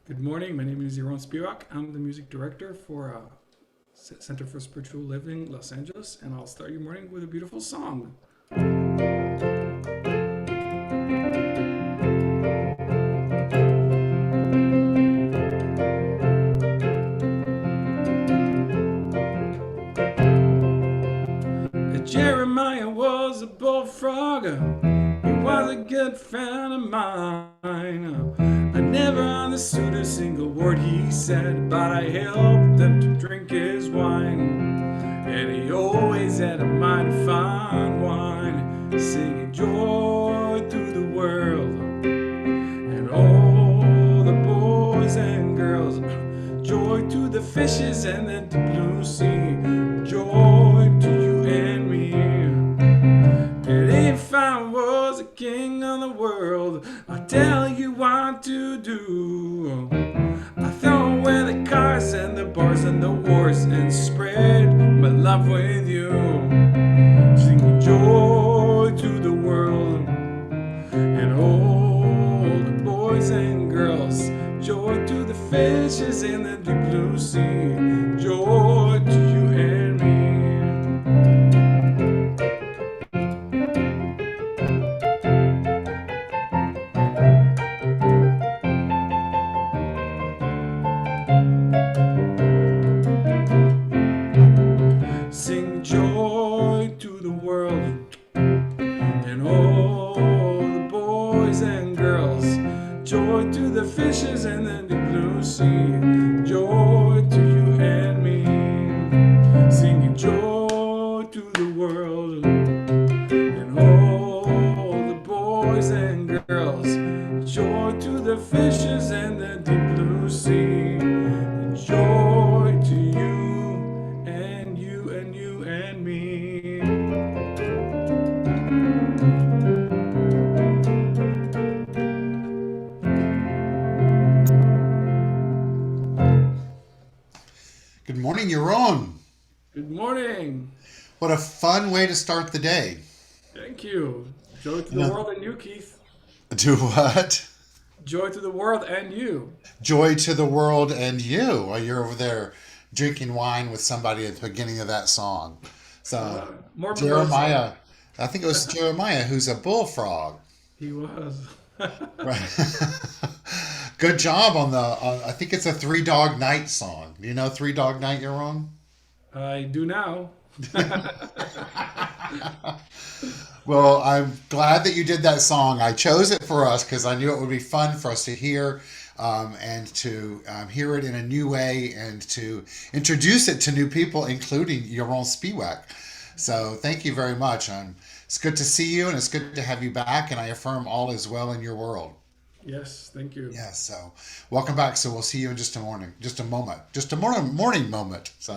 Good morning. My name is Yaron Spiwak. I'm the music director for Center for Spiritual Living, Los Angeles, and I'll start your morning with a beautiful song. Jeremiah was a bullfrog. He was a good friend of mine. I never understood a single word he said, but I helped him to drink his wine. And he always had a mighty fine wine, singing joy to the world. And all the boys and girls, joy to the fishes and the deep blue sea, joy to you and me. And if I was a king of the world, I'd tell you what to do. I throw away the cars and the bars and the wars and spread my love with you. Singing joy to the world and all the boys and girls. Joy to the fishes in the deep blue sea. Joy to you and me. Sing joy to the world and all the boys and girls. Joy to the fishes and the deep blue sea. Joy to you and me. Singing joy to the world and all the boys and girls. Joy to the fishes and the deep blue sea. Joy to you and you and you and me. Good morning, Yaron. Good morning. What a fun way to start the day. Thank you. Joy to You the know, world and you, Keith. do what? Joy to the world and you. Joy to the world and you. While you're over there drinking wine with somebody at the beginning of that song. So, More mimosa. Jeremiah, I think it was Jeremiah who's a bullfrog. He was. Right. Good job I think it's a Three Dog Night song. Do you know Three Dog Night, Yaron? I do now. Well, I'm glad that you did that song. I chose it for us because I knew it would be fun for us to hear and to hear it in a new way and to introduce it to new people, including Yaron Spiwak. So thank you very much. It's good to see you and it's good to have you back, and I affirm all is well in your world. Yes, thank you. Yes, so welcome back. So we'll see you in just a morning, just a moment, just a morning moment. So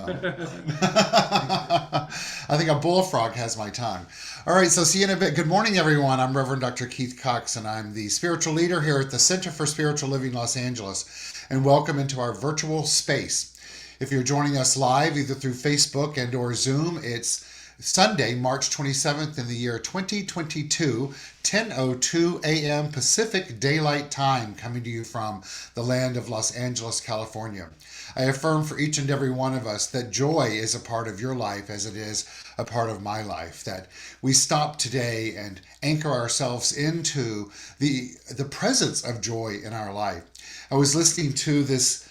I think a bullfrog has my tongue. All right, so see you in a bit. Good morning, everyone. I'm Reverend Dr. Keith Cox, and I'm the spiritual leader here at the Center for Spiritual Living, Los Angeles. And welcome into our virtual space. If you're joining us live, either through Facebook and or Zoom, it's Sunday, March 27th in the year 2022, 10:02 a.m. Pacific Daylight Time, coming to you from the land of Los Angeles, California. I affirm for each and every one of us that joy is a part of your life as it is a part of my life, that we stop today and anchor ourselves into the presence of joy in our life. I was listening to this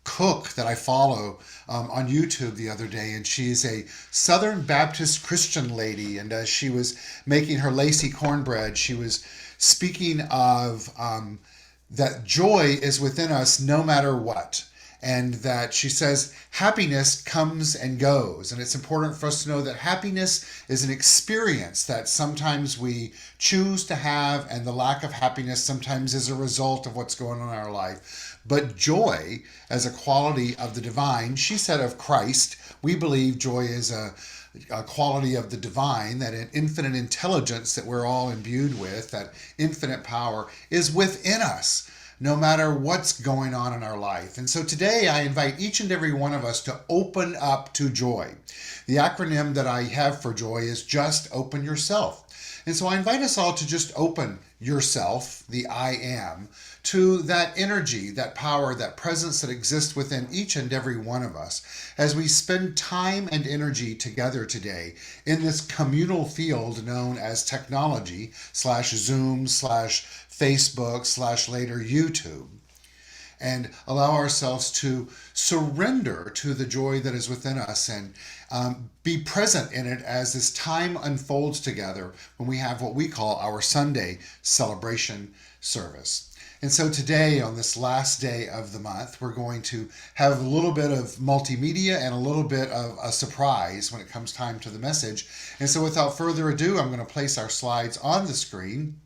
cook that I follow on YouTube the other day, and she's a Southern Baptist Christian lady. And as she was making her lacy cornbread, she was speaking of that joy is within us no matter what. And that she says happiness comes and goes. And it's important for us to know that happiness is an experience that sometimes we choose to have, and the lack of happiness sometimes is a result of what's going on in our life. But joy as a quality of the divine, she said of Christ, we believe joy is a quality of the divine, that an infinite intelligence that we're all imbued with, that infinite power is within us, no matter what's going on in our life. And so today I invite each and every one of us to open up to joy. The acronym that I have for joy is just open yourself. And so I invite us all to just open yourself, the I am, to that energy, that power, that presence that exists within each and every one of us as we spend time and energy together today in this communal field known as technology slash Zoom slash Facebook slash later YouTube, and allow ourselves to surrender to the joy that is within us and be present in it as this time unfolds together when we have what we call our Sunday celebration service. And so today, on this last day of the month, we're going to have a little bit of multimedia and a little bit of a surprise when it comes time to the message. And so without further ado, I'm going to place our slides on the screen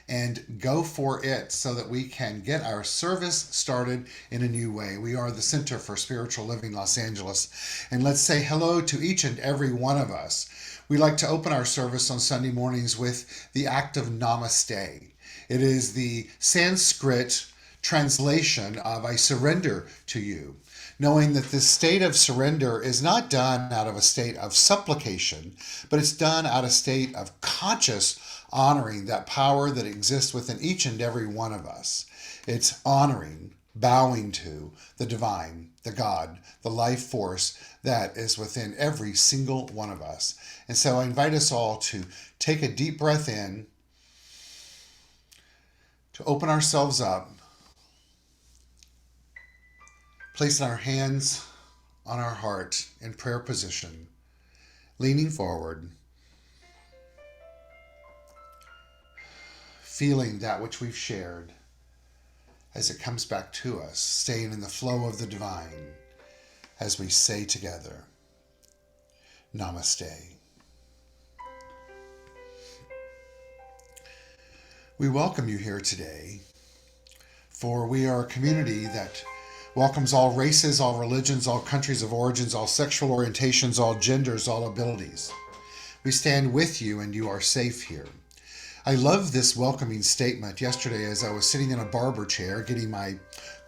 and go for it so that we can get our service started in a new way. We are the Center for Spiritual Living Los Angeles, and let's say hello to each and every one of us. We like to open our service on Sunday mornings with the act of Namaste. It is the Sanskrit translation of I surrender to you, knowing that this state of surrender is not done out of a state of supplication, but it's done out of a state of conscious honoring that power that exists within each and every one of us. It's honoring, bowing to the divine, the God, the life force that is within every single one of us. And so I invite us all to take a deep breath in, to open ourselves up, placing our hands on our heart in prayer position, leaning forward, feeling that which we've shared as it comes back to us, staying in the flow of the divine as we say together, Namaste. We welcome you here today, for we are a community that welcomes all races, all religions, all countries of origins, all sexual orientations, all genders, all abilities. We stand with you and you are safe here. I love this welcoming statement. Yesterday, as I was sitting in a barber chair getting my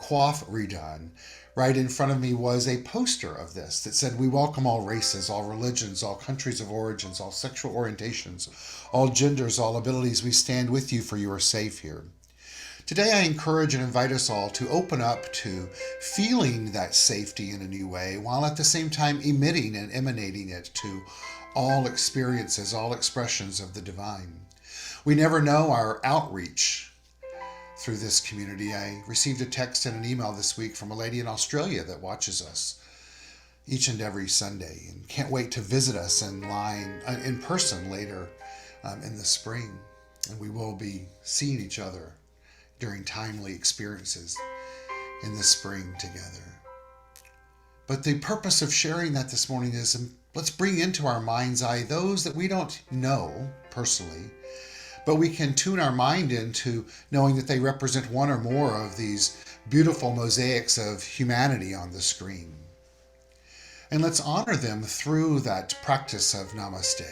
coif redone, right in front of me was a poster of this that said, we welcome all races, all religions, all countries of origins, all sexual orientations, all genders, all abilities. We stand with you for you are safe here. Today, I encourage and invite us all to open up to feeling that safety in a new way, while at the same time emitting and emanating it to all experiences, all expressions of the divine. We never know our outreach through this community. I received a text and an email this week from a lady in Australia that watches us each and every Sunday and can't wait to visit us in person later in the spring. And we will be seeing each other during timely experiences in the spring together. But the purpose of sharing that this morning is let's bring into our mind's eye those that we don't know personally, but we can tune our mind into knowing that they represent one or more of these beautiful mosaics of humanity on the screen. And let's honor them through that practice of Namaste.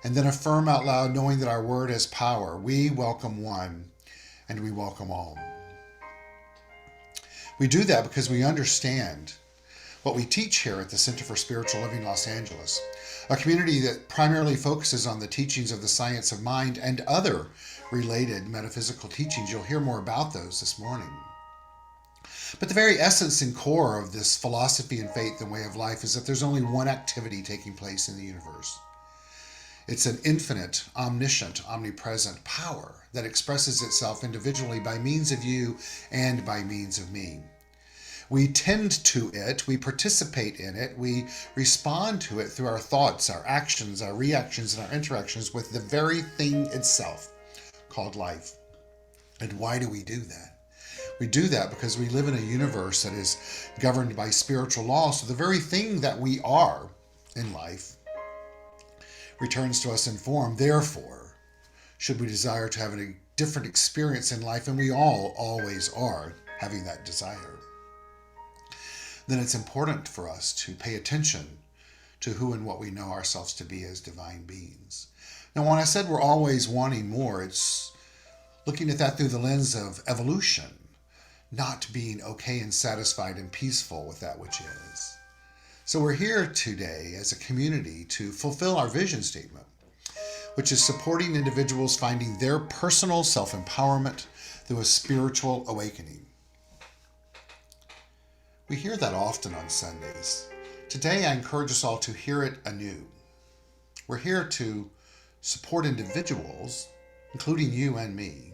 And then affirm out loud, knowing that our word has power. We welcome one and we welcome all. We do that because we understand what we teach here at the Center for Spiritual Living Los Angeles, a community that primarily focuses on the teachings of the science of mind and other related metaphysical teachings. You'll hear more about those this morning. But the very essence and core of this philosophy and faith and way of life is that there's only one activity taking place in the universe. It's an infinite, omniscient, omnipresent power that expresses itself individually by means of you and by means of me. We tend to it, we participate in it, we respond to it through our thoughts, our actions, our reactions, and our interactions with the very thing itself called life. And why do we do that? We do that because we live in a universe that is governed by spiritual law, so the very thing that we are in life returns to us in form. Therefore, should we desire to have a different experience in life, and we all always are having that desire, then it's important for us to pay attention to who and what we know ourselves to be as divine beings. Now, when I said we're always wanting more, it's looking at that through the lens of evolution, not being okay and satisfied and peaceful with that which is. So we're here today as a community to fulfill our vision statement, which is supporting individuals finding their personal self-empowerment through a spiritual awakening. We hear that often on Sundays. Today, I encourage us all to hear it anew. We're here to support individuals, including you and me,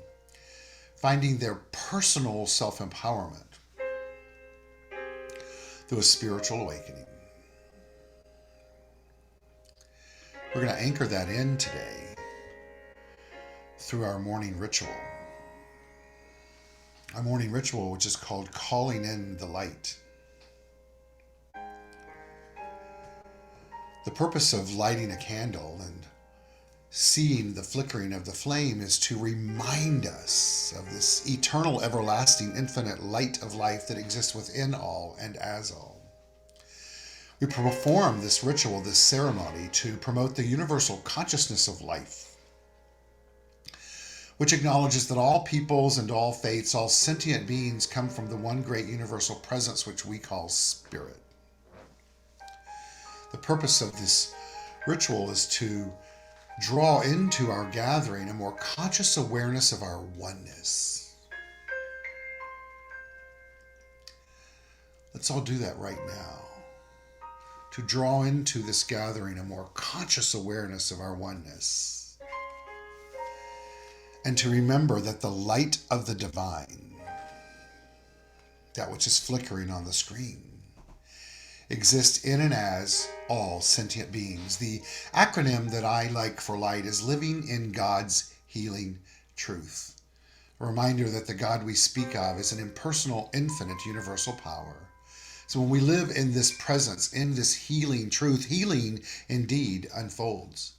finding their personal self-empowerment through a spiritual awakening. We're going to anchor that in today through our morning ritual. Our morning ritual, which is called Calling in the Light. The purpose of lighting a candle and seeing the flickering of the flame is to remind us of this eternal, everlasting, infinite light of life that exists within all and as all. We perform this ritual, this ceremony, to promote the universal consciousness of life, which acknowledges that all peoples and all faiths, all sentient beings come from the one great universal presence which we call Spirit. The purpose of this ritual is to draw into our gathering a more conscious awareness of our oneness. Let's all do that right now. To draw into this gathering a more conscious awareness of our oneness. And to remember that the light of the divine, that which is flickering on the screen, exists in and as all sentient beings. The acronym that I like for light is living in God's healing truth. A reminder that the God we speak of is an impersonal, infinite, universal power. So when we live in this presence, in this healing truth, healing indeed unfolds.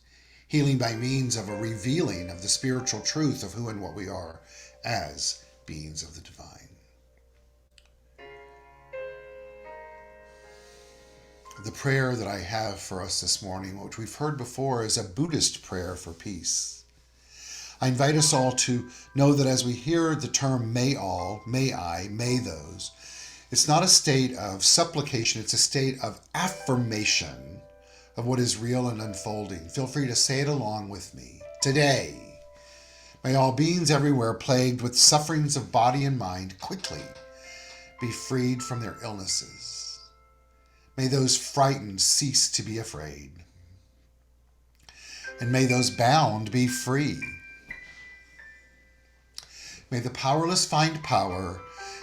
Healing by means of a revealing of the spiritual truth of who and what we are as beings of the divine. The prayer that I have for us this morning, which we've heard before, is a Buddhist prayer for peace. I invite us all to know that as we hear the term may all, may I, may those, it's not a state of supplication, it's a state of affirmation of what is real and unfolding. Feel free to say it along with me. Today, may all beings everywhere plagued with sufferings of body and mind quickly be freed from their illnesses. May those frightened cease to be afraid. And may those bound be free. May the powerless find power,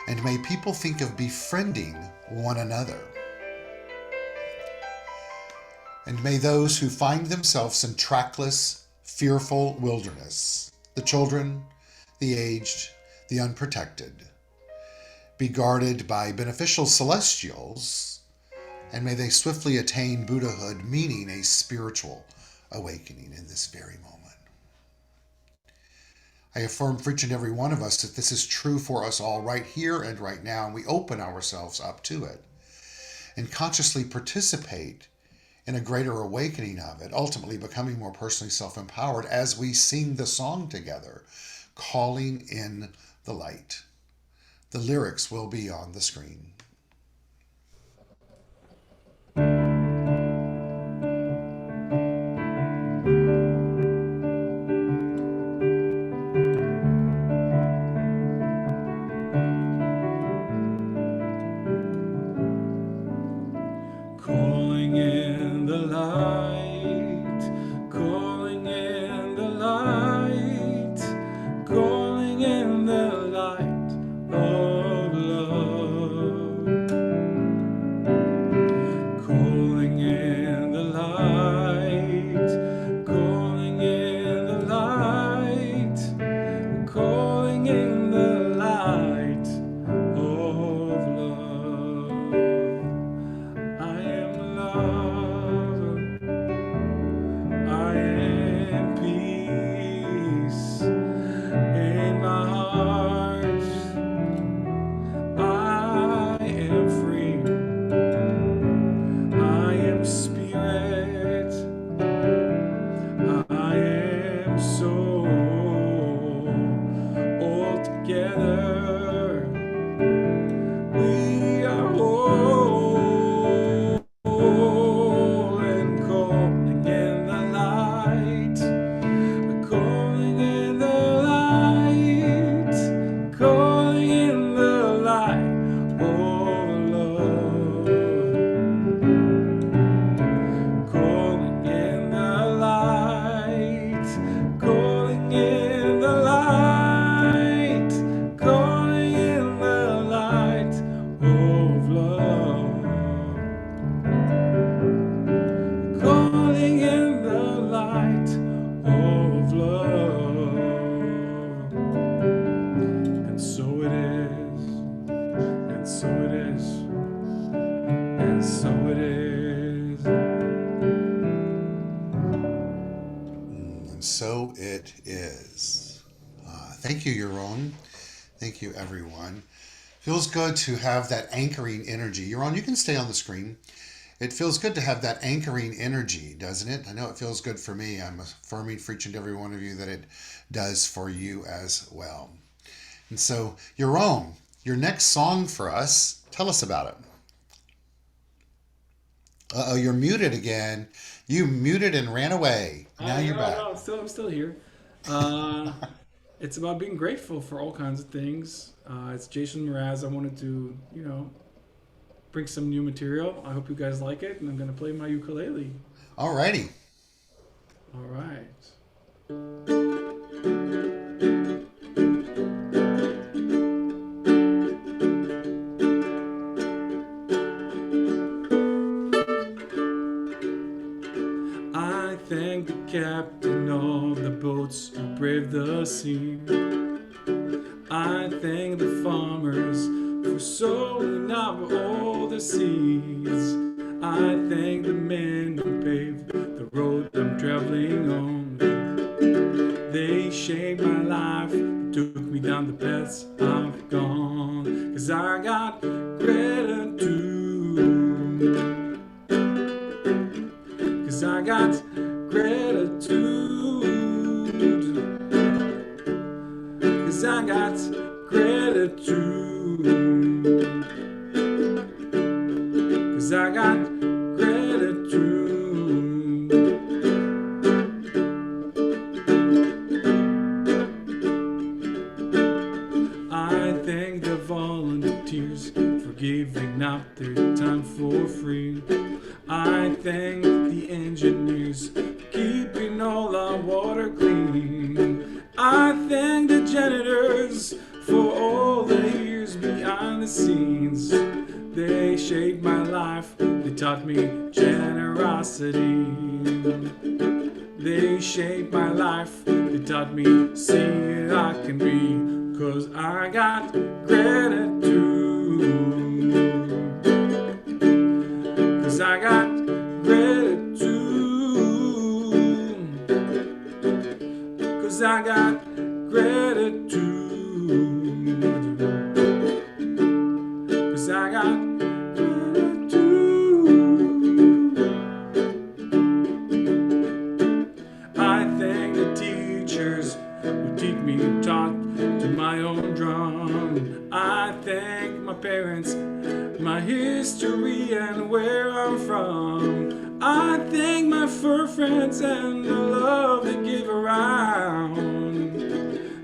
and may people think of befriending one another. And may those who find themselves in trackless, fearful wilderness, the children, the aged, the unprotected, be guarded by beneficial celestials, and may they swiftly attain Buddhahood, meaning a spiritual awakening in this very moment. I affirm for each and every one of us that this is true for us all right here and right now, and we open ourselves up to it and consciously participate in a greater awakening of it, ultimately becoming more personally self-empowered as we sing the song together, Calling in the Light. The lyrics will be on the screen. Calling in the light, calling in the light, calling in the light of love. So it is. Thank you, Yaron. Thank you, everyone. Feels good to have that anchoring energy. Yaron, you can stay on the screen. It feels good to have that anchoring energy, doesn't it? I know it feels good for me. I'm affirming for each and every one of you that it does for you as well. And so, Yaron, your next song for us, tell us about it. Uh-oh, you're muted again. You muted and ran away. Now you're No, back. no, I'm still here. Uh, it's about being grateful for all kinds of things. It's Jason Mraz. I wanted to, bring some new material. I hope you guys like it, and I'm gonna play my ukulele. Alrighty. All right. I thank the captain of the boats who braved the sea. I thank the farmers for sowing out all the seeds. I thank the men who paved the road I'm traveling on. They shaped my life, took me down the paths I've gone. 'Cause I got gratitude. 'Cause I got gratitude. 'Cause I got gratitude. 'Cause I got gratitude. I thank the volunteers for giving up their time for free. I thank the engineers for keeping all our water clean. I thank the janitors for all the years behind the scenes. They shaped my life, they taught me generosity. They shaped my life, they taught me see it I can be. 'Cause I got gratitude. 'Cause I got gratitude. 'Cause I got gratitude. 'Cause I got gratitude. I thank the teachers who teach me taught to my own drum. I thank my parents, my history and where I'm from. I thank my fur friends and the love they give around.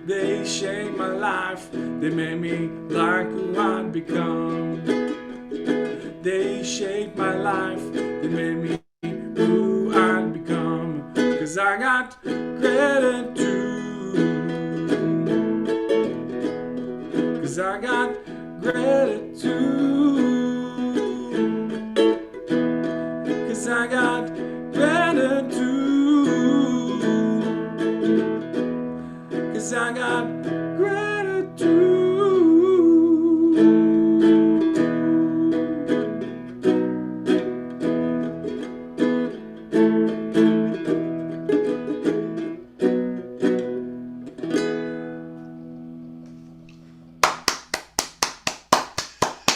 They shaped my life, they made me like who I'd become. They shaped my life, they made me who I'd become. 'Cause I got gratitude. 'Cause I got gratitude. 'Cause I got gratitude. 'Cause I got gratitude.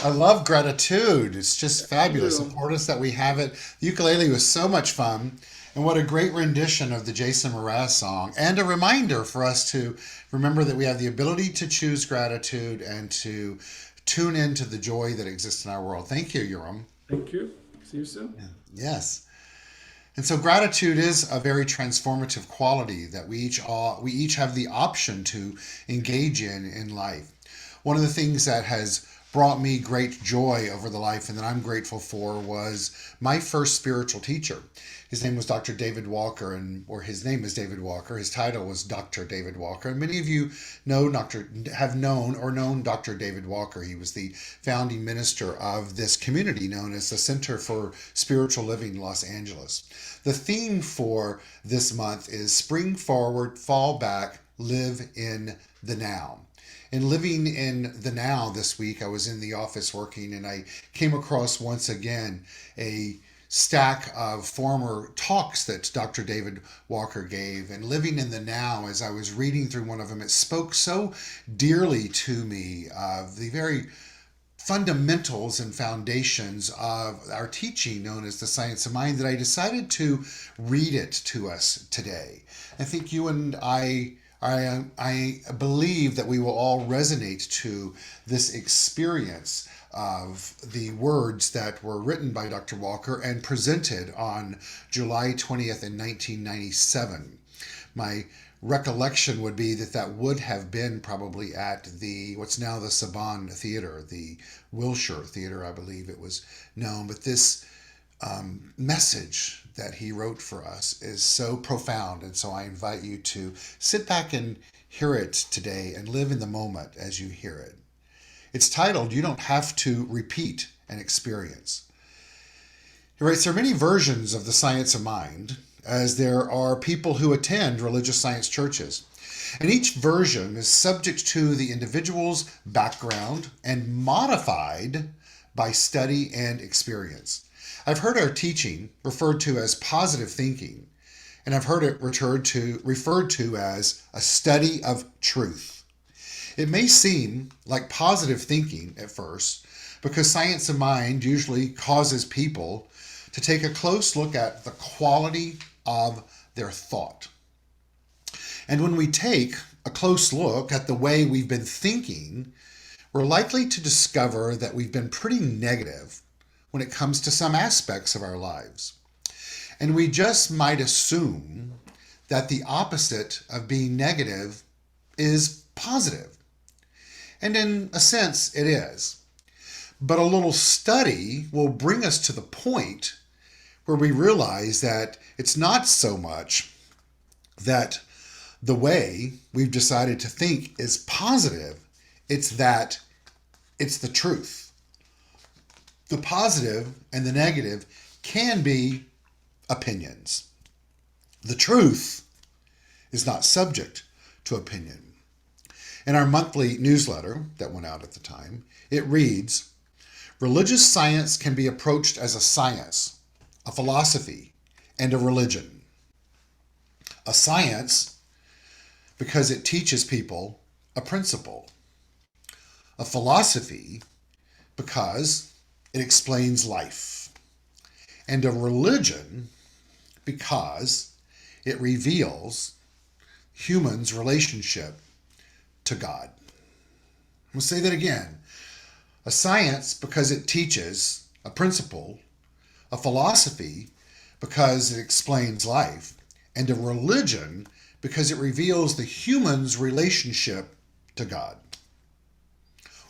I love gratitude. It's just Thank fabulous. you. Support us that we have it. The ukulele was so much fun. And what a great rendition of the Jason Mraz song. And a reminder for us to remember that we have the ability to choose gratitude and to tune into the joy that exists in our world. Thank you, Urim. Thank you. See you soon. Yes. And so gratitude is a very transformative quality that we each have the option to engage in life. One of the things that has brought me great joy over the life and that I'm grateful for was my first spiritual teacher. His name was Dr. David Walker, or his name is David Walker. His title was Dr. David Walker. And many of you have known Dr. David Walker. He was the founding minister of this community known as the Center for Spiritual Living Los Angeles. The theme for this month is Spring Forward, Fall Back, Live in the Now. In living in the now this week, I was in the office working and I came across once again a stack of former talks that Dr. David Walker gave, and living in the now. As I was reading through one of them, it spoke so dearly to me of the very fundamentals and foundations of our teaching known as the Science of Mind that I decided to read it to us today. I think you and I believe that we will all resonate to this experience of the words that were written by Dr. Walker and presented on July 20th in 1997. My recollection would be that that would have been probably at the what's now the Saban Theater, the Wilshire Theater, I believe it was known. But this message that he wrote for us is so profound, and so I invite you to sit back and hear it today and live in the moment as you hear it. It's titled, "You Don't Have to Repeat an Experience." He writes, there are many versions of the science of mind, as there are people who attend religious science churches. And each version is subject to the individual's background and modified by study and experience. I've heard our teaching referred to as positive thinking, and I've heard it referred to as a study of truth. It may seem like positive thinking at first, because science of mind usually causes people to take a close look at the quality of their thought. And when we take a close look at the way we've been thinking, we're likely to discover that we've been pretty negative when it comes to some aspects of our lives. And we just might assume that the opposite of being negative is positive. And in a sense, it is. But a little study will bring us to the point where we realize that it's not so much that the way we've decided to think is positive, it's that it's the truth. The positive and the negative can be opinions. The truth is not subject to opinion. In our monthly newsletter that went out at the time, it reads, religious science can be approached as a science, a philosophy, and a religion. A science because it teaches people a principle. A philosophy because it explains life. And a religion because it reveals humans' relationship to God. We'll say that again. A science because it teaches a principle, a philosophy because it explains life, and a religion because it reveals the human's relationship to God.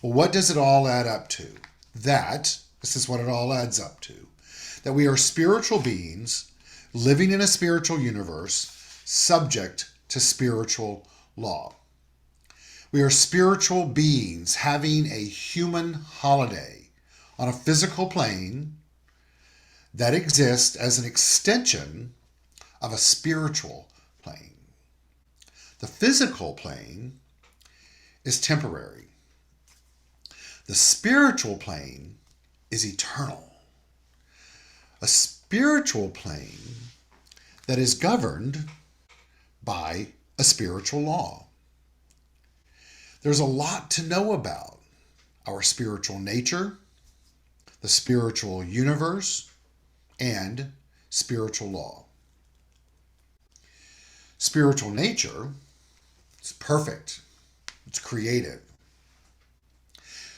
Well, what does it all add up to? This is what it all adds up to, that we are spiritual beings living in a spiritual universe subject to spiritual law. We are spiritual beings having a human holiday on a physical plane that exists as an extension of a spiritual plane. The physical plane is temporary. The spiritual plane is eternal. A spiritual plane that is governed by a spiritual law. There's a lot to know about our spiritual nature, the spiritual universe, and spiritual law. Spiritual nature is perfect. It's creative.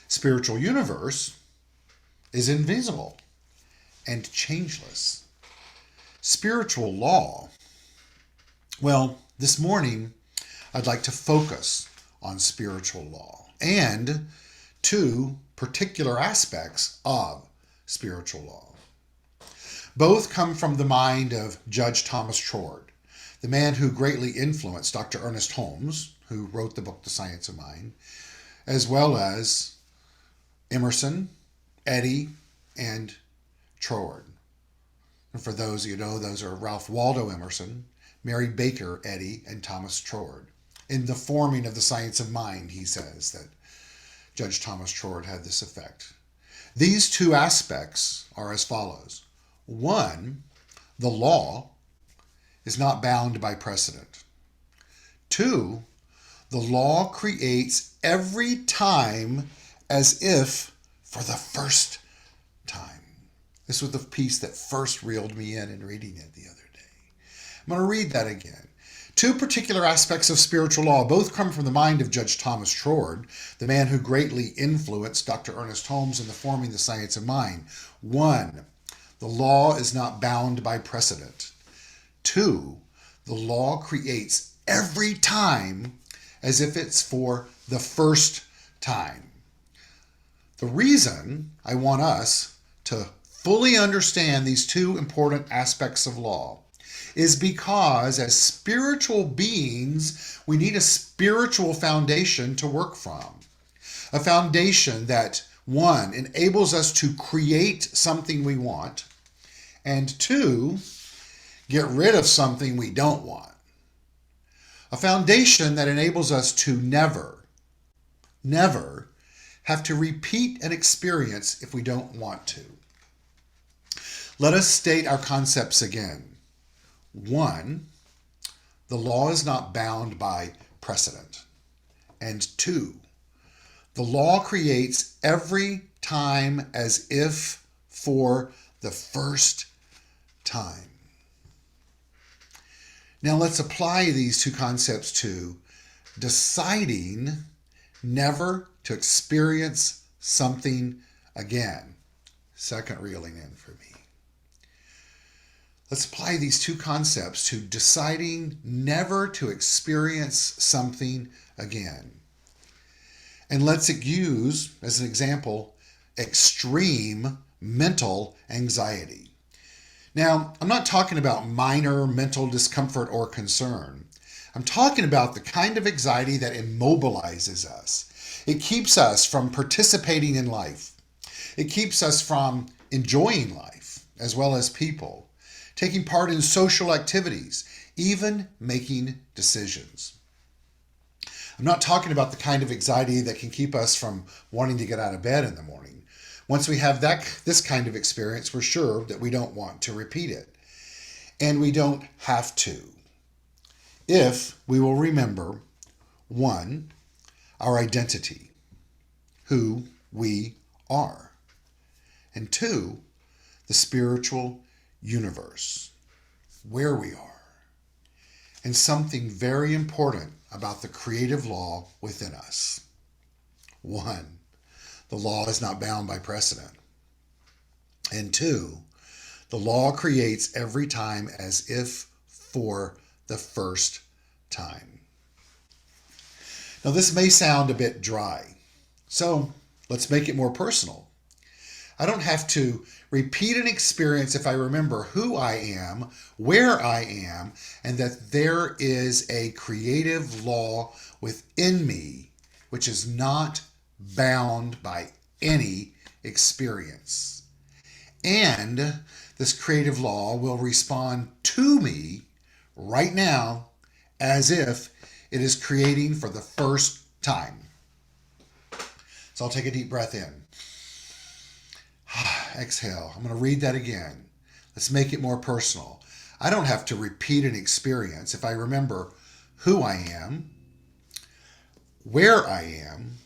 Spiritual universe is invisible and changeless. Spiritual law, well, this morning I'd like to focus on spiritual law and two particular aspects of spiritual law. Both come from the mind of Judge Thomas Trord, the man who greatly influenced Dr. Ernest Holmes, who wrote the book The Science of Mind, as well as Emerson, Eddy, and Trord. And for those of you who know, those are Ralph Waldo Emerson, Mary Baker Eddy, and Thomas Trord. In the forming of the science of mind, he says that Judge Thomas Trord had this effect. These two aspects are as follows. One, the law is not bound by precedent. Two, the law creates every time as if for the first time. This was the piece that first reeled me in reading it the other day. I'm going to read that again. Two particular aspects of spiritual law both come from the mind of Judge Thomas Trord, the man who greatly influenced Dr. Ernest Holmes in the forming the science of mind. One, the law is not bound by precedent. Two, the law creates every time as if it's for the first time. The reason I want us to fully understand these two important aspects of law is because as spiritual beings, we need a spiritual foundation to work from. A foundation that, one, enables us to create something we want, and two, get rid of something we don't want. A foundation that enables us to never have to repeat an experience if we don't want to. Let us state our concepts again. One, the law is not bound by precedent. And two, the law creates every time as if for the first time. Now let's apply these two concepts to deciding never to experience something again. Second reeling in for me. Let's apply these two concepts to deciding never to experience something again. And let's use, as an example, extreme mental anxiety. Now, I'm not talking about minor mental discomfort or concern. I'm talking about the kind of anxiety that immobilizes us. It keeps us from participating in life. It keeps us from enjoying life as well as people, taking part in social activities, even making decisions. I'm not talking about the kind of anxiety that can keep us from wanting to get out of bed in the morning. Once we have this kind of experience, we're sure that we don't want to repeat it. And we don't have to. If we will remember, one, our identity, who we are. And two, the spiritual universe, where we are. And something very important about the creative law within us. One, the law is not bound by precedent. And two, the law creates every time as if for the first time. Now this may sound a bit dry, so let's make it more personal. I don't have to repeat an experience if I remember who I am, where I am, and that there is a creative law within me which is not bound by any experience. And this creative law will respond to me right now as if it is creating for the first time. So I'll take a deep breath in. Exhale. I'm going to read that again. Let's make it more personal. I don't have to repeat an experience if I remember who I am, where I am,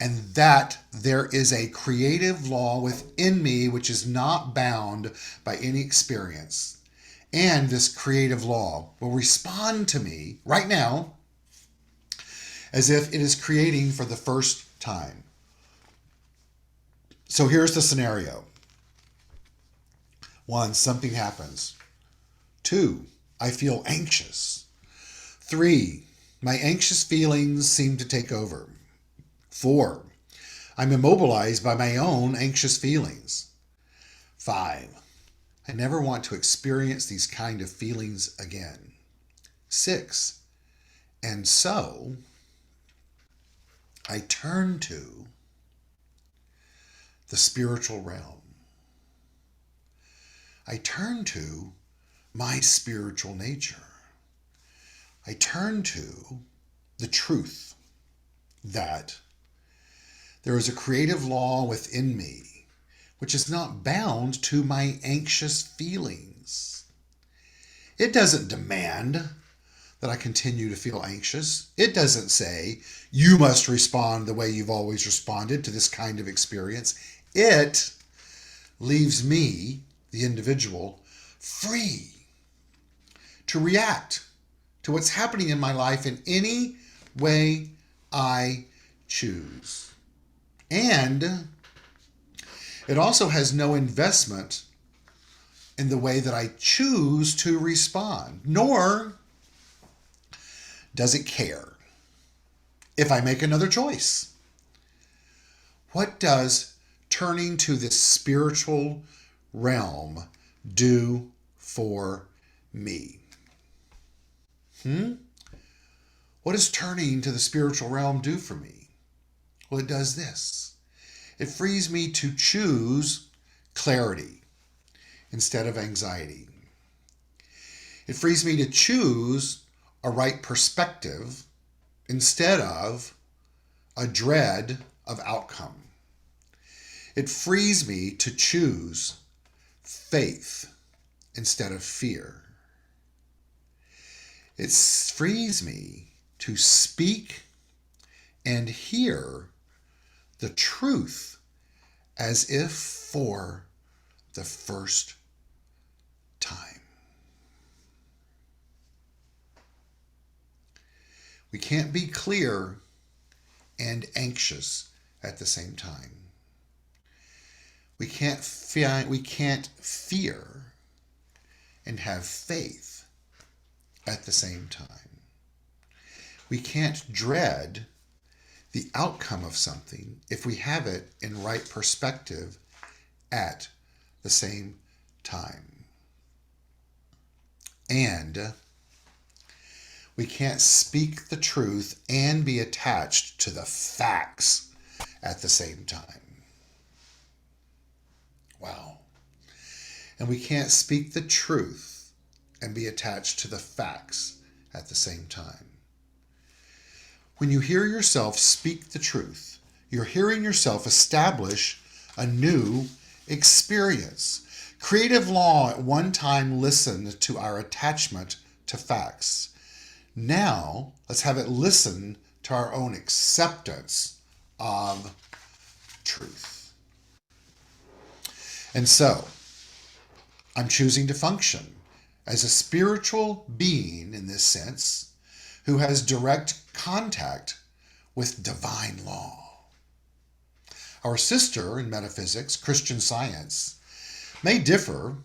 and that there is a creative law within me which is not bound by any experience. And this creative law will respond to me right now as if it is creating for the first time. So here's the scenario. One, something happens. Two, I feel anxious. Three, my anxious feelings seem to take over. Four, I'm immobilized by my own anxious feelings. Five, I never want to experience these kind of feelings again. Six, and so I turn to the spiritual realm. I turn to my spiritual nature. I turn to the truth that there is a creative law within me which is not bound to my anxious feelings. It doesn't demand that I continue to feel anxious. It doesn't say, you must respond the way you've always responded to this kind of experience. It leaves me, the individual, free to react to what's happening in my life in any way I choose. And it also has no investment in the way that I choose to respond, nor does it care if I make another choice. What does turning to this spiritual realm do for me? What does turning to the spiritual realm do for me? Well, it does this. It frees me to choose clarity instead of anxiety. It frees me to choose a right perspective instead of a dread of outcome. It frees me to choose faith instead of fear. It frees me to speak and hear the truth as if for the first time. We can't be clear and anxious at the same time. We can't fear and have faith at the same time. We can't dread the outcome of something if we have it in right perspective at the same time. And we can't speak the truth and be attached to the facts at the same time. Wow. And we can't speak the truth and be attached to the facts at the same time. When you hear yourself speak the truth, you're hearing yourself establish a new experience. Creative law at one time listened to our attachment to facts. Now, let's have it listen to our own acceptance of truth. And so, I'm choosing to function as a spiritual being in this sense, who has direct contact with divine law. Our sister in metaphysics, Christian Science, may differ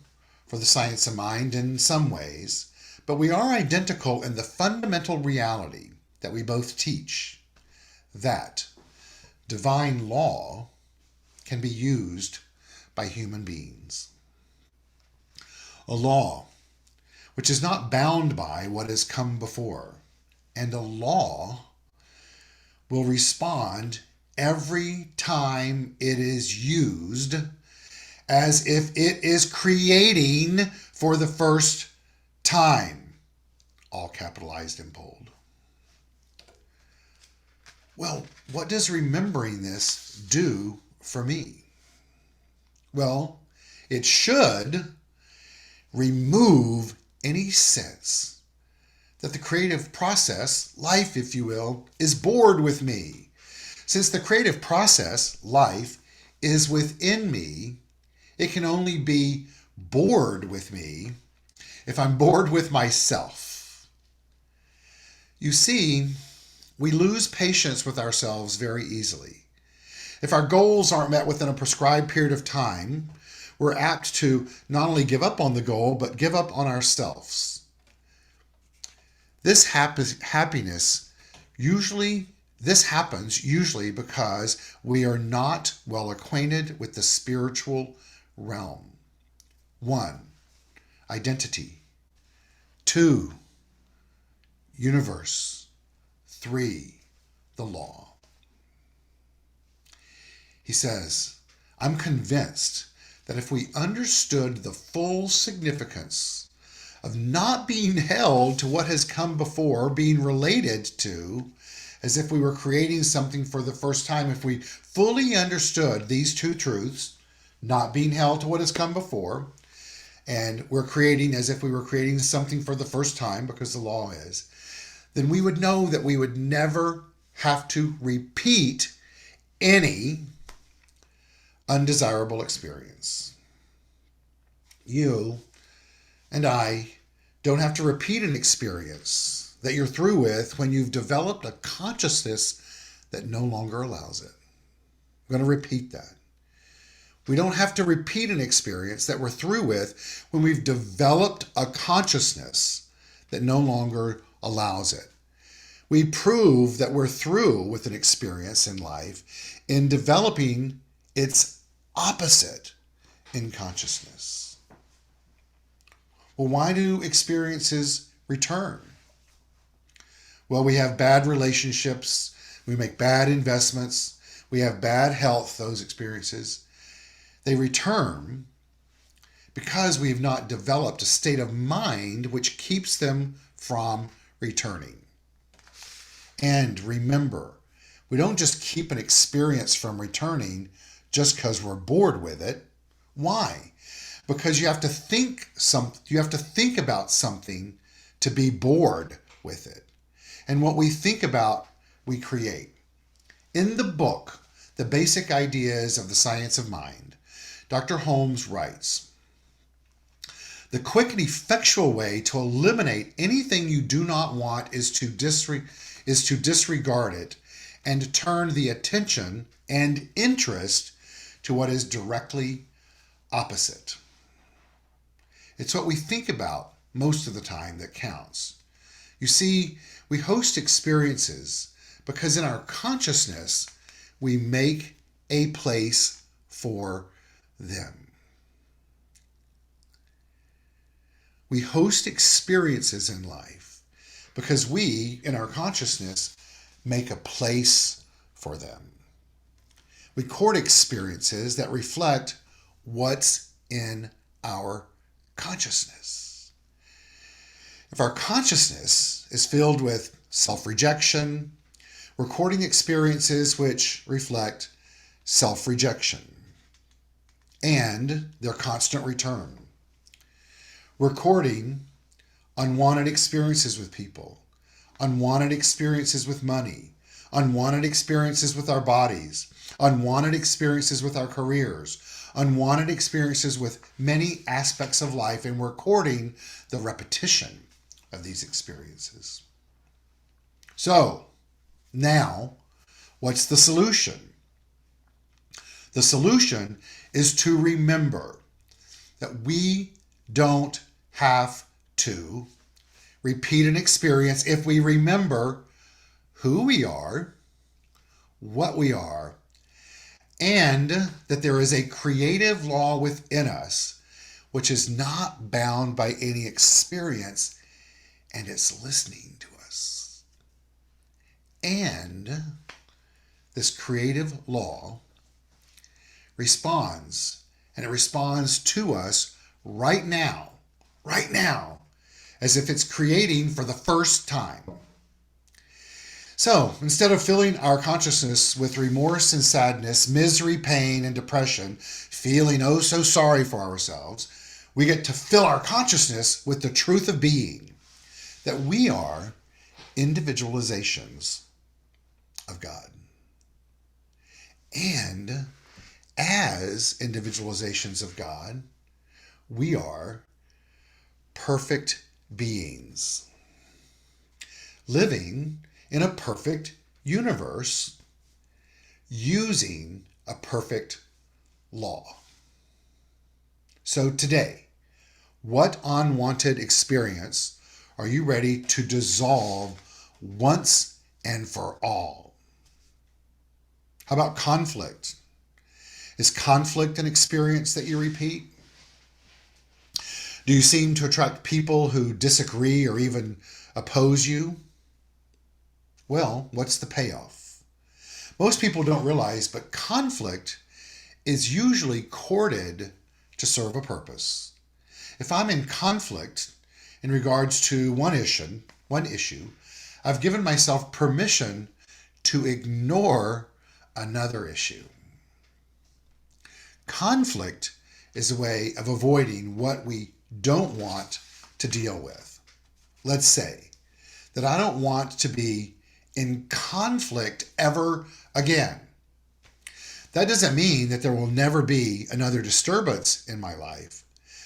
for the science of mind in some ways, but we are identical in the fundamental reality that we both teach, that divine law can be used by human beings. A law which is not bound by what has come before, and a law will respond every time it is used as if it is creating for the first time, all capitalized and bold. Well, what does remembering this do for me? Well, it should remove any sense that the creative process, life, if you will, is bored with me. Since the creative process, life, is within me, it can only be bored with me if I'm bored with myself. You see, we lose patience with ourselves very easily. If our goals aren't met within a prescribed period of time, we're apt to not only give up on the goal, but give up on ourselves. This happens usually because we are not well acquainted with the spiritual realm. 1, identity. 2, universe. 3, the law. He says, I'm convinced that if we understood the full significance of not being held to what has come before, being related to, as if we were creating something for the first time, if we fully understood these two truths, not being held to what has come before, and we're creating as if we were creating something for the first time because the law is, then we would know that we would never have to repeat any undesirable experience. You and I don't have to repeat an experience that you're through with when you've developed a consciousness that no longer allows it. I'm going to repeat that. We don't have to repeat an experience that we're through with when we've developed a consciousness that no longer allows it. We prove that we're through with an experience in life in developing its opposite in consciousness. Well, why do experiences return? Well, we have bad relationships, we make bad investments, we have bad health, those experiences. They return because we have not developed a state of mind which keeps them from returning. And remember, we don't just keep an experience from returning just because we're bored with it. Why? Because you have to think about something to be bored with it. And what we think about, we create. In the book, The Basic Ideas of the Science of Mind, Dr. Holmes writes, "The quick and effectual way to eliminate anything you do not want is to disregard it and to turn the attention and interest to what is directly opposite." It's what we think about most of the time that counts. You see, we host experiences because in our consciousness, we make a place for them. We host experiences in life because we, in our consciousness, make a place for them. We court experiences that reflect what's in our consciousness. If our consciousness is filled with self-rejection, we're courting experiences which reflect self-rejection and their constant return. We're courting unwanted experiences with people, unwanted experiences with money, unwanted experiences with our bodies, unwanted experiences with our careers, unwanted experiences with many aspects of life, and we're courting the repetition of these experiences. So, now, what's the solution? The solution is to remember that we don't have to repeat an experience if we remember who we are, what we are, and that there is a creative law within us which is not bound by any experience, and it's listening to us. And this creative law responds, and it responds to us right now, as if it's creating for the first time. So instead of filling our consciousness with remorse and sadness, misery, pain, and depression, feeling oh so sorry for ourselves, we get to fill our consciousness with the truth of being, that we are individualizations of God. And as individualizations of God, we are perfect beings, living in a perfect universe, using a perfect law. So today, what unwanted experience are you ready to dissolve once and for all? How about conflict? Is conflict an experience that you repeat? Do you seem to attract people who disagree or even oppose you? Well, what's the payoff? Most people don't realize, but conflict is usually courted to serve a purpose. If I'm in conflict in regards to one issue, I've given myself permission to ignore another issue. Conflict is a way of avoiding what we don't want to deal with. Let's say that I don't want to be in conflict ever again. That doesn't mean that there will never be another disturbance in my life,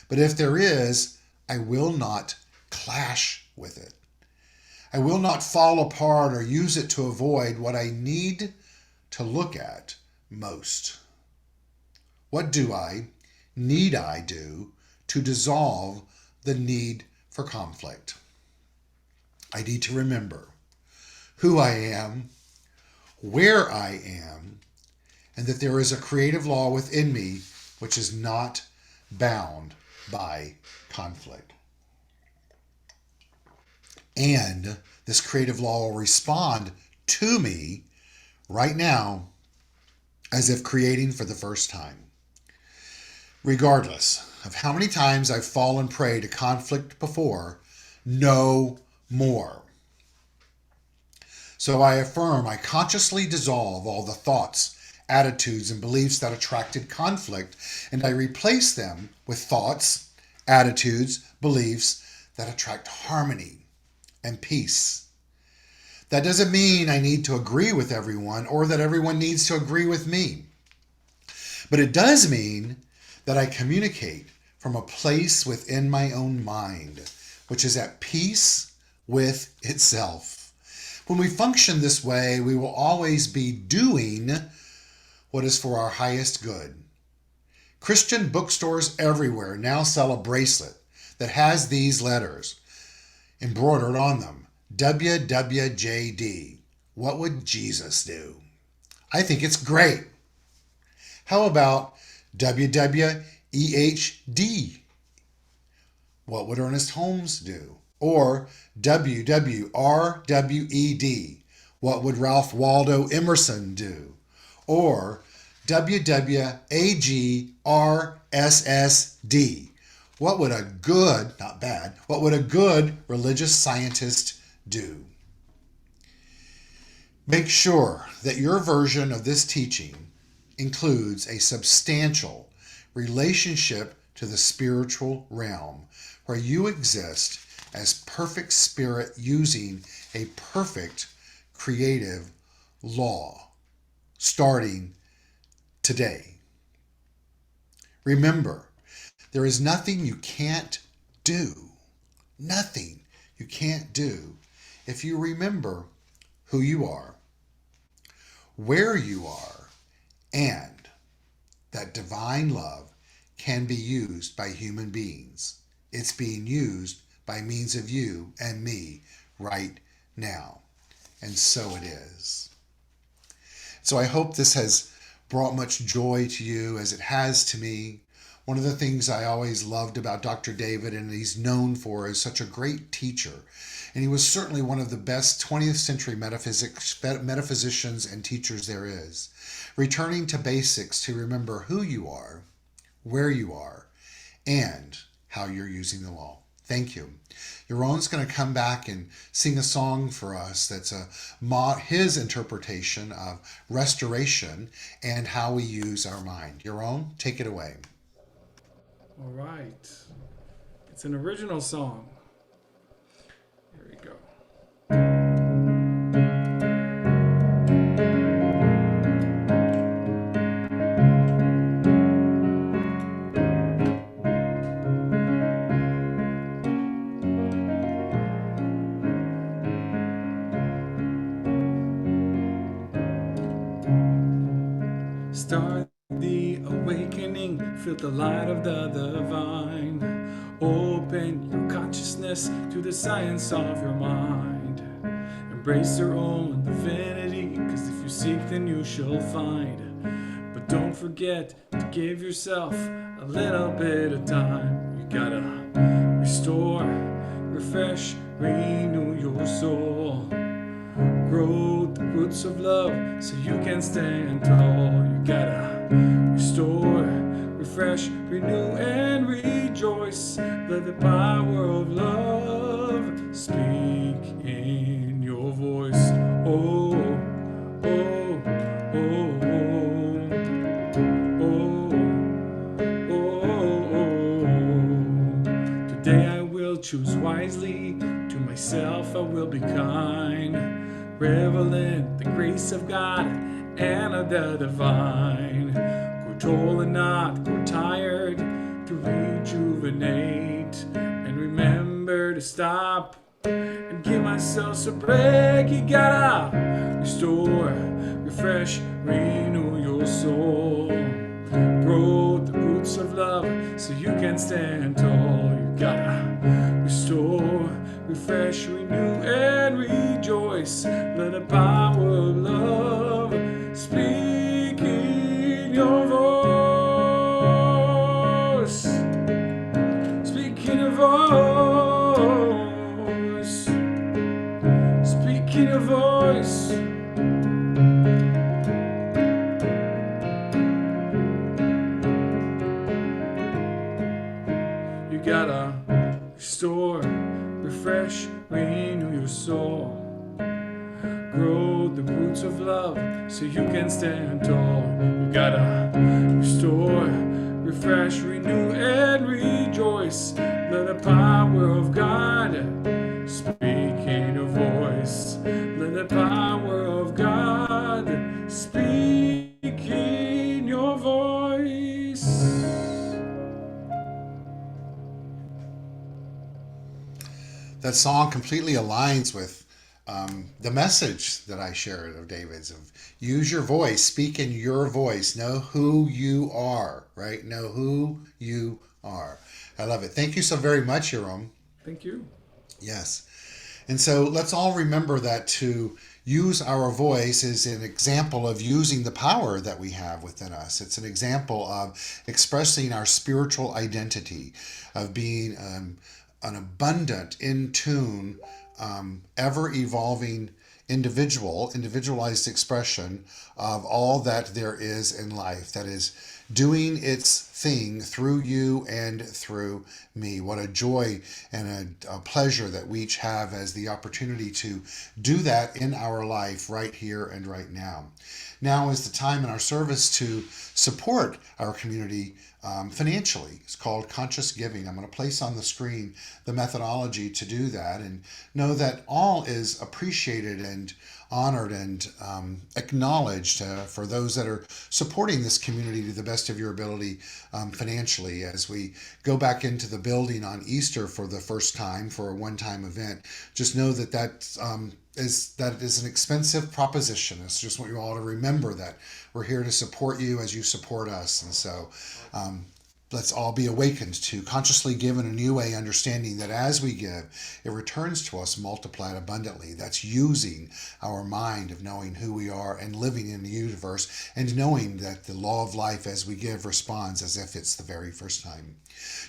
but if there is, I will not clash with it. I will not fall apart or use it to avoid what I need to look at most. What need I do to dissolve the need for conflict? I need to remember who I am, where I am, and that there is a creative law within me which is not bound by conflict. And this creative law will respond to me right now as if creating for the first time. Regardless of how many times I've fallen prey to conflict before, no more. So I affirm I consciously dissolve all the thoughts, attitudes, and beliefs that attracted conflict, and I replace them with thoughts, attitudes, beliefs that attract harmony and peace. That doesn't mean I need to agree with everyone or that everyone needs to agree with me. But it does mean that I communicate from a place within my own mind, which is at peace with itself. When we function this way, we will always be doing what is for our highest good. Christian bookstores everywhere now sell a bracelet that has these letters embroidered on them. WWJD. What would Jesus do? I think it's great. How about WWEHD? What would Ernest Holmes do? Or WWRWED? What would Ralph Waldo Emerson do? Or WWAGRSSD? What would a good, not bad, what would a good religious scientist do? Make sure that your version of this teaching includes a substantial relationship to the spiritual realm where you exist as perfect spirit using a perfect creative law starting today. Remember, there is nothing you can't do. Nothing you can't do if you remember who you are, where you are, and that divine love can be used by human beings. It's being used by means of you and me right now. And so it is. So I hope this has brought much joy to you as it has to me. One of the things I always loved about Dr. David, and he's known for, is such a great teacher. And he was certainly one of the best 20th century metaphysicians and teachers there is. Returning to basics to remember who you are, where you are, and how you're using the law. Thank you. Yaron's going to come back and sing a song for us that's his interpretation of restoration and how we use our mind. Yaron, take it away. All right. It's an original song. Here we go. Start the awakening, feel the light of the divine. Open your consciousness to the science of your mind. Embrace your own divinity, cause if you seek then you shall find. But don't forget to give yourself a little bit of time. You gotta restore, refresh, renew your soul. Grow the roots of love so you can stand tall. You gotta restore, refresh, renew, and rejoice. Let the power of love speak in your voice. Oh, oh, oh, oh, oh. will be kind, revel in the grace of God and of the divine. Grow tall and not grow tired, to rejuvenate, and remember to stop and give myself a break. You gotta restore, refresh, renew your soul. Grow the roots of love so you can stand tall. You gotta restore, refresh, renew, and rejoice. Let the power of love speak in your voice. Speak in your voice. Speak in your voice. You gotta restore, refresh, renew your soul. Grow the roots of love so you can stand tall. You gotta restore, refresh, renew, and rejoice. Let the power of God speak in your voice. Let the power of God speak in your voice. That song completely aligns with the message that I shared of David's of use your voice, speak in your voice, know who you are, right? Know who you are. I love it. Thank you so very much, Yaron. Thank you. Yes. And so let's all remember that to use our voice is an example of using the power that we have within us. It's an example of expressing our spiritual identity, of being an abundant, in tune, ever evolving individualized expression of all that there is in life, that is doing its thing through you and through me. What a joy and a pleasure that we each have as the opportunity to do that in our life right here and right now. Now is the time in our service to support our community financially. It's called conscious giving. I'm going to place on the screen the methodology to do that, and know that all is appreciated and honored and acknowledged for those that are supporting this community to the best of your ability financially. As we go back into the building on Easter for the first time for a one-time event, just know that that is an expensive proposition. It's just want you all to remember that we're here to support you as you support us. And so let's all be awakened to consciously give in a new way, understanding that as we give, it returns to us multiplied abundantly. That's using our mind of knowing who we are and living in the universe, and knowing that the law of life as we give responds as if it's the very first time.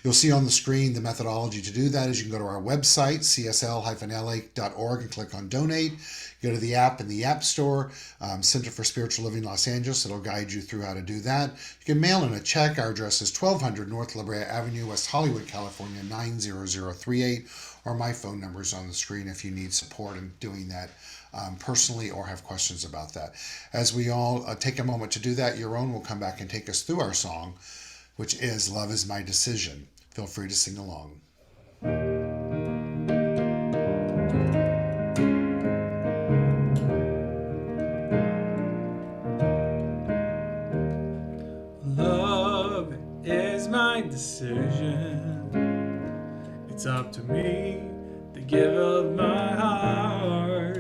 You'll see on the screen the methodology to do that is you can go to our website, CSL-LA.org, and click on Donate. Go to the app in the App Store, Center for Spiritual Living Los Angeles. It'll guide you through how to do that. You can mail in a check. Our address is 1200 North La Brea Avenue, West Hollywood, California, 90038. Or my phone number is on the screen if you need support in doing that personally or have questions about that. As we all take a moment to do that, Yaron will come back and take us through our song, which is Love Is My Decision. Feel free to sing along. Love is my decision. It's up to me to give up my heart.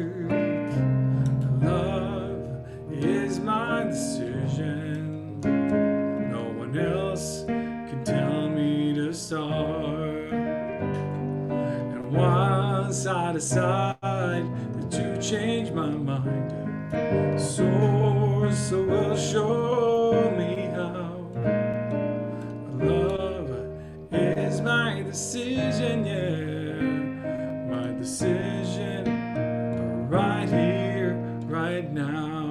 Love is my decision. No one else can tell me to start. And once I decide to change my mind, source will show me how. Love is my decision, yeah, my decision, right here, right now.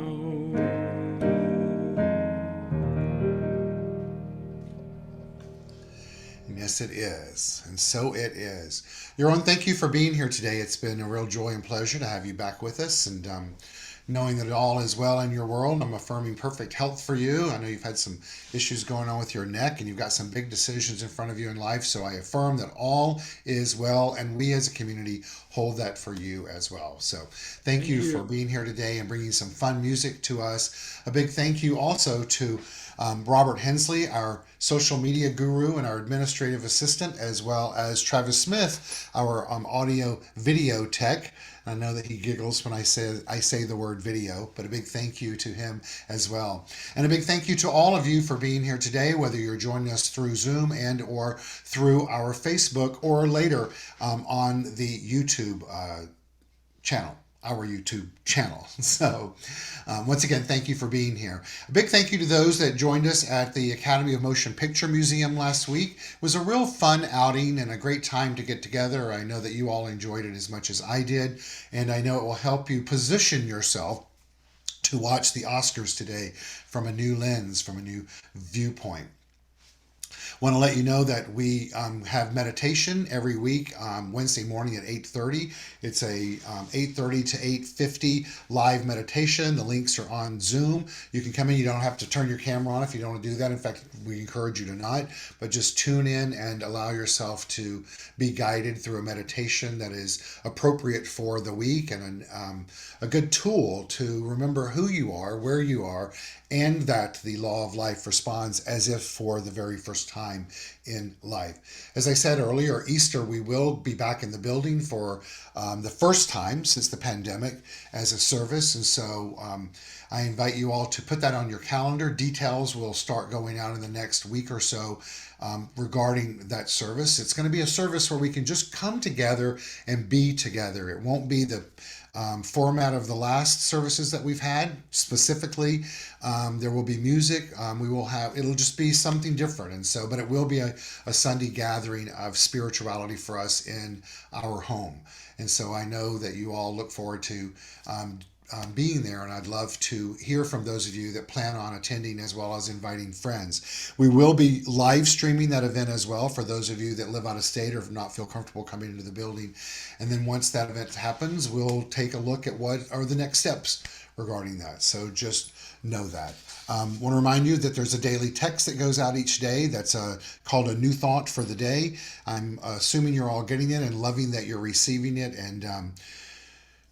Yes, it is. And so it is. Yaron, thank you for being here today. It's been a real joy and pleasure to have you back with us. And knowing that all is well in your world. I'm affirming perfect health for you. I know you've had some issues going on with your neck and you've got some big decisions in front of you in life. So I affirm that all is well, and we as a community hold that for you as well. So thank Thank you for you. being here today and bringing some fun music to us. A big thank you also to Robert Hensley, our social media guru and our administrative assistant, as well as Travis Smith, our audio video tech. I know that he giggles when I say the word video, but a big thank you to him as well. And a big thank you to all of you for being here today, whether you're joining us through Zoom and or through our Facebook or later on the YouTube channel. Our YouTube channel. So, once again, thank you for being here. A big thank you to those that joined us at the Academy of Motion Picture Museum last week. It was a real fun outing and a great time to get together. I know that you all enjoyed it as much as I did, and I know it will help you position yourself to watch the Oscars today from a new lens, from a new viewpoint. Want to let you know that we have meditation every week, Wednesday morning at 8:30. It's a 8:30 to 8:50 live meditation. The links are on Zoom. You can come in. You don't have to turn your camera on if you don't want to do that. In fact, we encourage you to not, but just tune in and allow yourself to be guided through a meditation that is appropriate for the week and a good tool to remember who you are, where you are, and that the law of life responds as if for the very first time in life. As I said earlier, Easter, we will be back in the building for the first time since the pandemic as a service. And so I invite you all to put that on your calendar. Details will start going out in the next week or so regarding that service. It's going to be a service where we can just come together and be together. It won't be the format of the last services that we've had. Specifically, there will be music. It'll just be something different. And so, but it will be a Sunday gathering of spirituality for us in our home. And so I know that you all look forward to being there, and I'd love to hear from those of you that plan on attending as well as inviting friends. We will be live streaming that event as well for those of you that live out of state or not feel comfortable coming into the building. And then once that event happens, we'll take a look at what are the next steps regarding that. So just know that. Want to remind you that there's a daily text that goes out each day that's called a new thought for the day. I'm assuming you're all getting it and loving that you're receiving it, and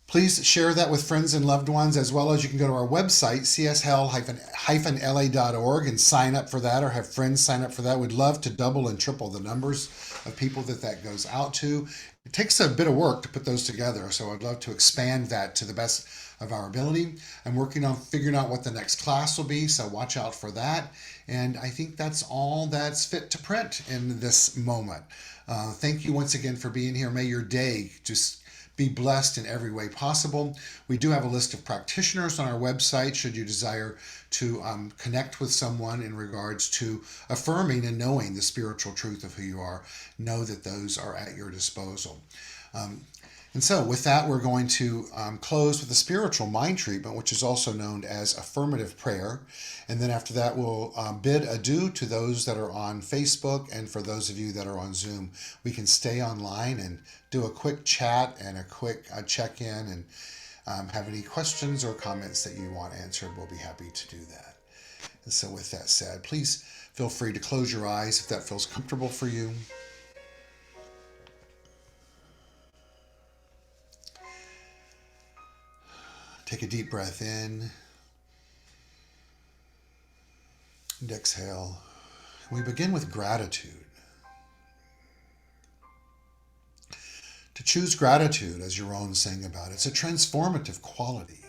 please share that with friends and loved ones, as well as you can go to our website, CSL-LA.org, and sign up for that or have friends sign up for that. We'd love to double and triple the numbers of people that goes out to. It takes a bit of work to put those together, so I'd love to expand that to the best of our ability. I'm working on figuring out what the next class will be, so watch out for that. And I think that's all that's fit to print in this moment. Thank you once again for being here. May your day just be blessed in every way possible. We do have a list of practitioners on our website should you desire to connect with someone in regards to affirming and knowing the spiritual truth of who you are. Know that those are at your disposal. And so with that, we're going to close with a spiritual mind treatment, which is also known as affirmative prayer. And then after that, we'll bid adieu to those that are on Facebook. And for those of you that are on Zoom, we can stay online and do a quick chat and a quick check-in, and have any questions or comments that you want answered. We'll be happy to do that. And so with that said, please feel free to close your eyes if that feels comfortable for you. Take a deep breath in and exhale. We begin with gratitude. To choose gratitude, as Yaron sang about, it's a transformative quality.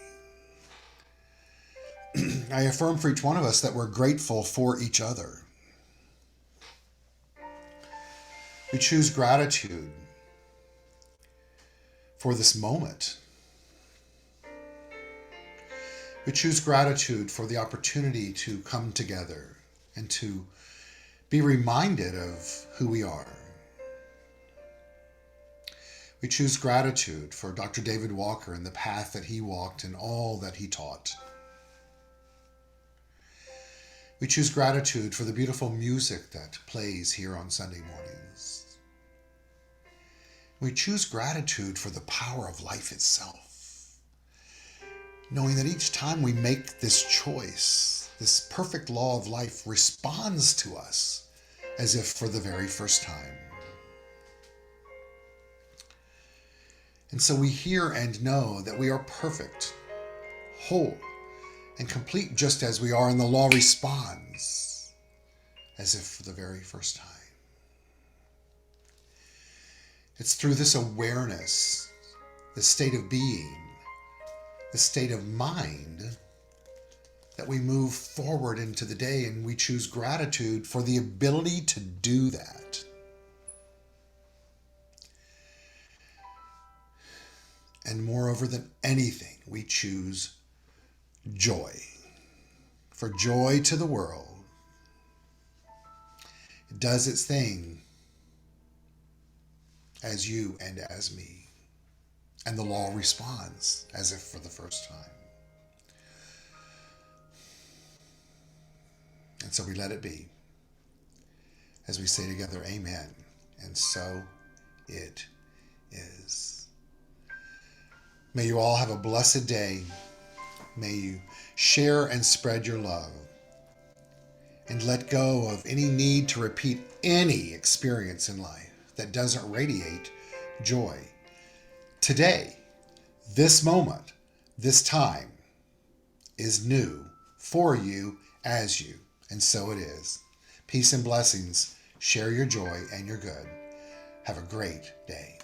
I affirm for each one of us that we're grateful for each other. We choose gratitude for this moment. We choose gratitude for the opportunity to come together and to be reminded of who we are. We choose gratitude for Dr. David Walker and the path that he walked and all that he taught. We choose gratitude for the beautiful music that plays here on Sunday mornings. We choose gratitude for the power of life itself. knowing that each time we make this choice, this perfect law of life responds to us as if for the very first time. And so we hear and know that we are perfect, whole, and complete just as we are, and the law responds as if for the very first time. It's through this awareness, this state of being, the state of mind, that we move forward into the day, and we choose gratitude for the ability to do that. And moreover than anything, we choose joy. For joy to the world. It does its thing as you and as me. And the law responds as if for the first time. And so we let it be. As we say together, amen. And so it is. May you all have a blessed day. May you share and spread your love. And let go of any need to repeat any experience in life that doesn't radiate joy. Today, this moment, this time is new for you as you. And so it is. Peace and blessings. Share your joy and your good. Have a great day.